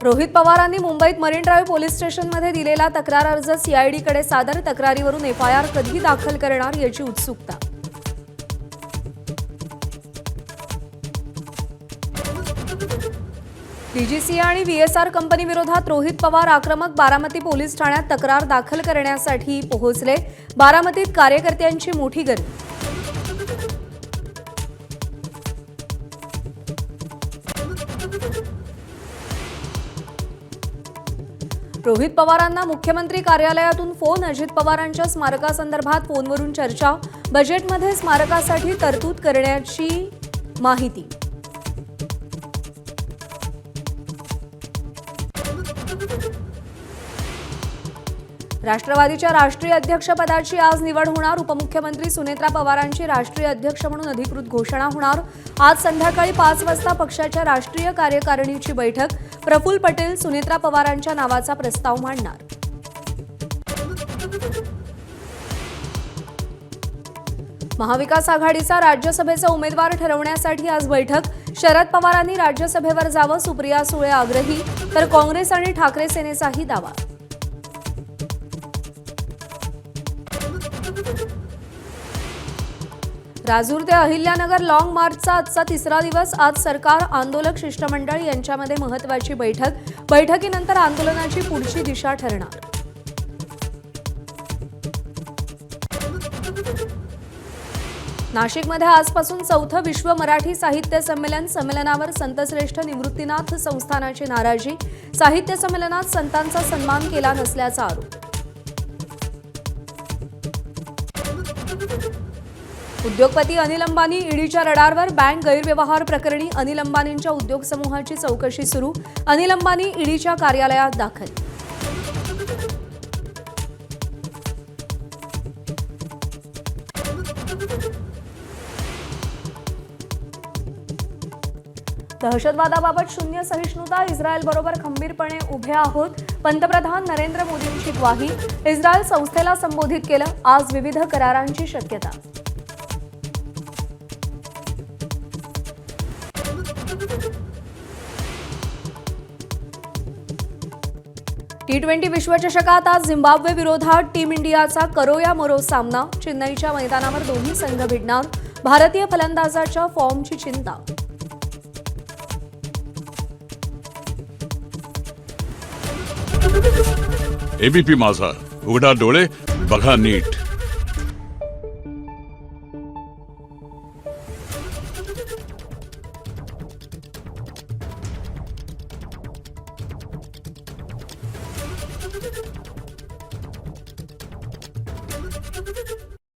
रोहित पवारांनी मुंबईत marine drive police स्टेशनमध्ये दिलेला तक्रार अर्ज सीआयडीकडे सादर. तक्रारीवरून एफआयआर कधी दाखल करणार याची उत्सुकता. डीजीसीए आणि व्हीएसआर कंपनी विरोधात रोहित पवार आक्रमक. बारामती पोलीस ठाण्यात तक्रार दाखल करण्यासाठी पोहोचले. बारामतीत कार्यकर्त्यांची मोठी गर्दी. रोहित पवारांना मुख्यमंत्री कार्यालयातून फोन. अजित पवारांच्या स्मारकासंदर्भात फोनवरून चर्चा. बजेटमध्ये स्मारकासाठी तरतूद करण्याची माहिती. राष्ट्रवादीच्या राष्ट्रीय अध्यक्षपदाची आज निवड होणार. उपमुख्यमंत्री सुनेत्रा पवारांची राष्ट्रीय अध्यक्ष म्हणून अधिकृत घोषणा होणार. आज संध्याकाळी 5 वाजता पक्षाच्या राष्ट्रीय कार्यकारिणीची बैठक. प्रफुल्ल पटेल सुनेत्रा पवारांच्या नावाचा प्रस्ताव मांडणार. महाविकास आघाडीचा राज्यसभेचा उमेदवार ठरवण्यासाठी आज बैठक. शरद पवारांनी राज्यसभेवर जावं, सुप्रिया सुळे आग्रही, तर काँग्रेस आणि ठाकरे सेनेचाही दावा. राजूर ते अहिल्यानगर लॉंग मार्चचा आजचा तिसरा दिवस. आज सरकार आंदोलक शिष्टमंडळ यांच्यामध्ये महत्त्वाची बैठक. बैठकीनंतर आंदोलनाची पुढची दिशा ठरणार. नाशिकमध्ये आजपासून 4थं विश्व मराठी साहित्य संमेलन. संमेलनावर संतश्रेष्ठ निवृत्तीनाथ संस्थानाची नाराजी. साहित्य संमेलनात संतांचा सन्मान केला नसल्याचा आरोप. उद्योगपती अनिल अंबानी ईडीच्या रडारवर. बँक गैरव्यवहार प्रकरणी अनिल अंबानींच्या उद्योग समूहाची चौकशी सुरू. अनिल अंबानी ईडीच्या कार्यालयात दाखल. दहशतवादाबाबत शून्य सहिष्णुता. इस्रायलबरोबर खंबीरपणे उभे आहोत. पंतप्रधान नरेंद्र मोदींची ग्वाही. इस्रायल संस्थेला संबोधित केलं. आज विविध करारांची शक्यता. T20 विश्वचषकात आज झिम्बाब्वे विरोधात टीम इंडियाचा करो या मरो सामना. चेन्नईच्या मैदानावर दोन्ही संघ भिडणार. भारतीय फलंदाजाच्या फॉर्मची चिंता. एबीपी माझा, उघडा डोळे बघा नीट.